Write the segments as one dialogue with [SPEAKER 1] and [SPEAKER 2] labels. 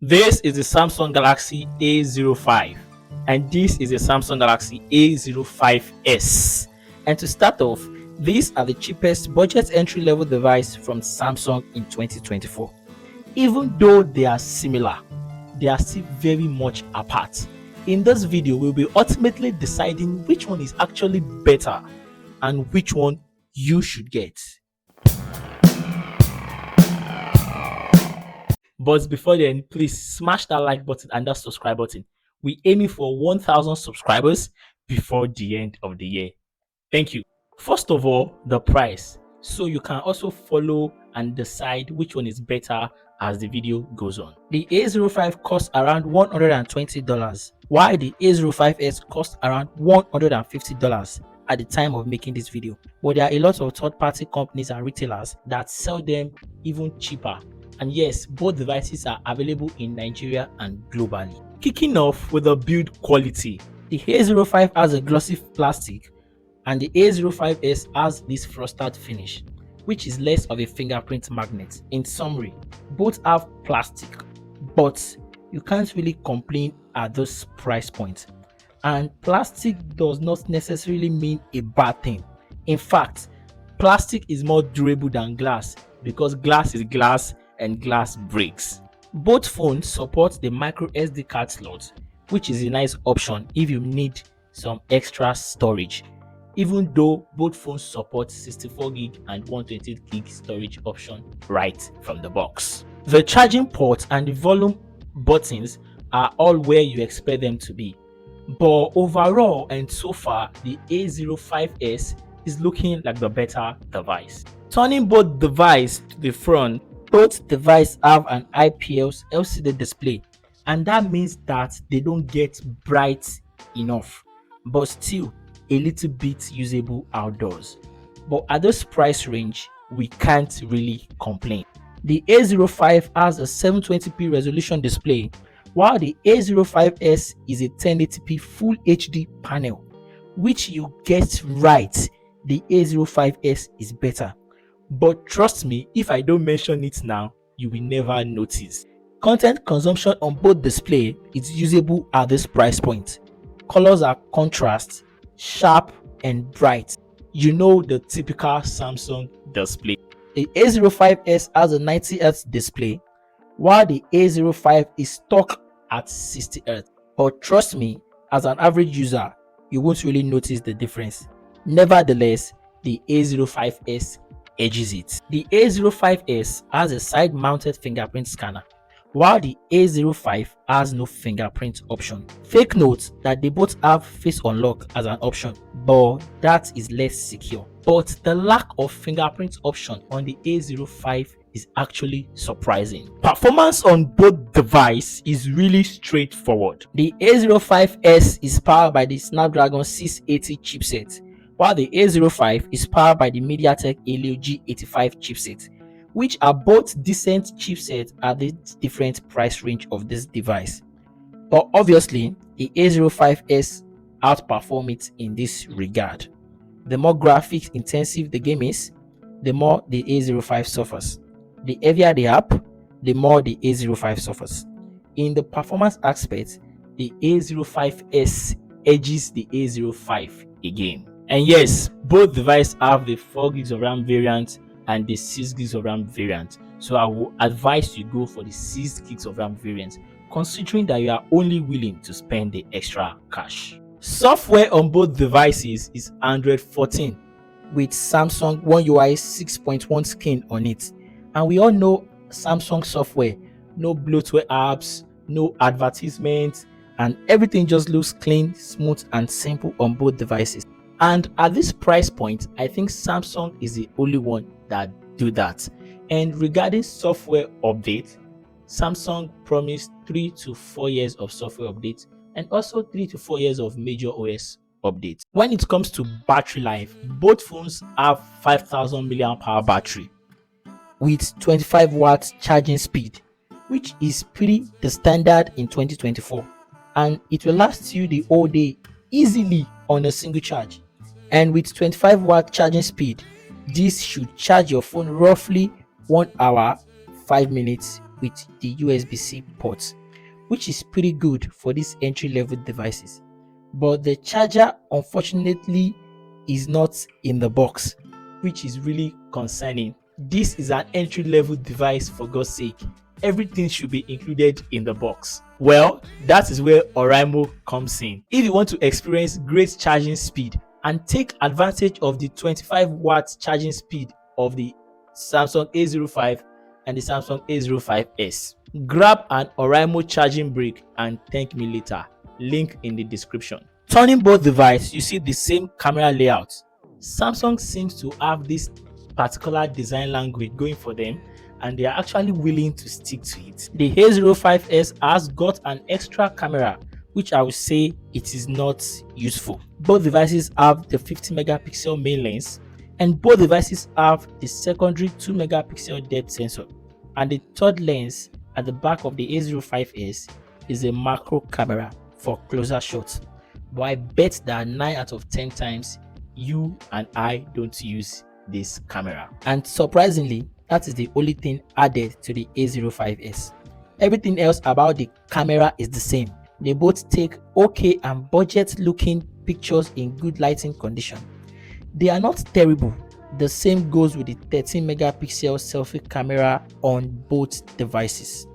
[SPEAKER 1] This is the Samsung Galaxy A05 and this is the Samsung Galaxy A05s. And to start off, these are the cheapest budget entry level device from Samsung in 2024. Even though they are similar, they are still very much apart. In this video, we'll be ultimately deciding which one is actually better and which one you should get. But before then, please smash that like button and that subscribe button. We're aiming for 1,000 subscribers before the end of the year. Thank you. First of all, the price. So you can also follow and decide which one is better as the video goes on. The A05 costs around $120, while the A05s costs around $150 at the time of making this video. But there are a lot of third-party companies and retailers that sell them even cheaper. And yes, both devices are available in Nigeria and globally. Kicking off with the build quality, the A05 has a glossy plastic and the A05s has this frosted finish, which is less of a fingerprint magnet. In summary, both have plastic, but you can't really complain at this price point. And plastic does not necessarily mean a bad thing. In fact, plastic is more durable than glass because glass is glass and glass breaks. Both phones support the micro SD card slot, which is a nice option if you need some extra storage, even though both phones support 64GB and 128GB storage option right from the box. The charging port and the volume buttons are all where you expect them to be, but overall and so far the A05s is looking like the better device. Turning both devices to the front, both devices have an IPS LCD display, and that means that they don't get bright enough, but still a little bit usable outdoors. But at this price range, we can't really complain. The A05 has a 720p resolution display, while the A05s is a 1080p Full HD panel, which you get right, the A05s is better. But trust me, if I don't mention it now, you will never notice. Content consumption on both display is usable at this price point. Colors are contrast, sharp and bright. You know, the typical Samsung display. The A05s has a 90Hz display, while the A05 is stuck at 60Hz. But trust me, as an average user, you won't really notice the difference. Nevertheless, the A05s edges it. The A05s has a side-mounted fingerprint scanner, while the A05 has no fingerprint option. Fake note that they both have face unlock as an option, but that is less secure. But the lack of fingerprint option on the A05 is actually surprising. Performance on both devices is really straightforward. The A05s is powered by the Snapdragon 680 chipset, while the A05 is powered by the MediaTek Helio G85 chipset, which are both decent chipsets at the different price range of this device. But obviously, the A05s outperform it in this regard. The more graphics intensive the game is, the more the A05 suffers. The heavier the app, the more the A05 suffers. In the performance aspect, the A05s edges the A05 again. And yes, both devices have the 4GB of RAM variant and the 6GB of RAM variant. So I will advise you go for the 6GB of RAM variant, considering that you are only willing to spend the extra cash. Software on both devices is Android 14 with Samsung One UI 6.1 skin on it. And we all know Samsung software, no bloatware apps, no advertisements, and everything just looks clean, smooth, and simple on both devices. And at this price point, I think Samsung is the only one that do that. And regarding software update, Samsung promised 3 to 4 years of software updates and also 3 to 4 years of major OS updates. When it comes to battery life, both phones have 5,000 mAh battery with 25 watts charging speed, which is pretty the standard in 2024, and it will last you the whole day easily on a single charge. And with 25 watt charging speed, this should charge your phone roughly 1 hour 5 minutes with the USB-C port, which is pretty good for these entry-level devices. But the charger, unfortunately, is not in the box, which is really concerning. This is an entry-level device, for God's sake. Everything should be included in the box. Well, that is where Oraimo comes in. If you want to experience great charging speed and take advantage of the 25 watts charging speed of the Samsung A05 and the Samsung A05s, grab an Oraimo charging brick and thank me later. Link in the description. Turning both devices, you see the same camera layout. Samsung seems to have this particular design language going for them, and they are actually willing to stick to it. The A05s has got an extra camera, which I would say it is not useful. Both devices have the 50 megapixel main lens, and both devices have the secondary 2 megapixel depth sensor. And the third lens at the back of the A05s is a macro camera for closer shots. But I bet that 9 out of 10 times you and I don't use this camera. And surprisingly, that is the only thing added to the A05s. Everything else about the camera is the same. They both take okay and budget looking pictures in good lighting condition. They are not terrible. The same goes with the 13 megapixel selfie camera on both devices.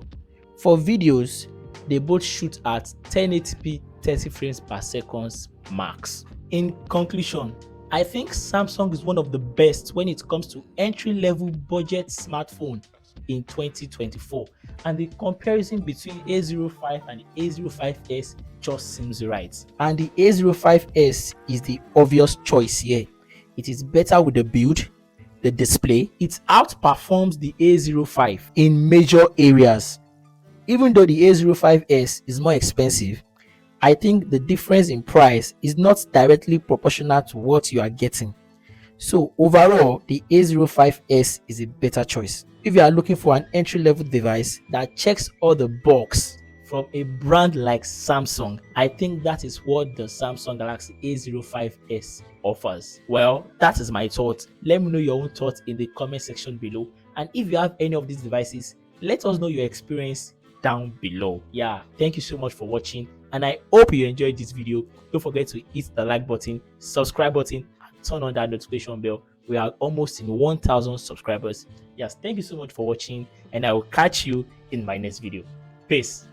[SPEAKER 1] For videos, they both shoot at 1080p 30 frames per second max. In conclusion, I think Samsung is one of the best when it comes to entry-level budget smartphone in 2024, and the comparison between A05 and the A05s just seems right. And the A05s is the obvious choice here. It is better with the build, the display. It outperforms the A05 in major areas. Even though the A05s is more expensive, I think the difference in price is not directly proportional to what you are getting. So overall, the A05s is a better choice. If you are looking for an entry-level device that checks all the boxes from a brand like Samsung, I think that is what the Samsung Galaxy A05s offers. Well, that is my thought. Let me know your own thoughts in the comment section below. And if you have any of these devices, let us know your experience down below. Yeah, thank you so much for watching, and I hope you enjoyed this video. Don't forget to hit the like button, subscribe button, and turn on that notification bell. We are almost in 1,000 subscribers. Yes, thank you so much for watching, and I will catch you in my next video. Peace.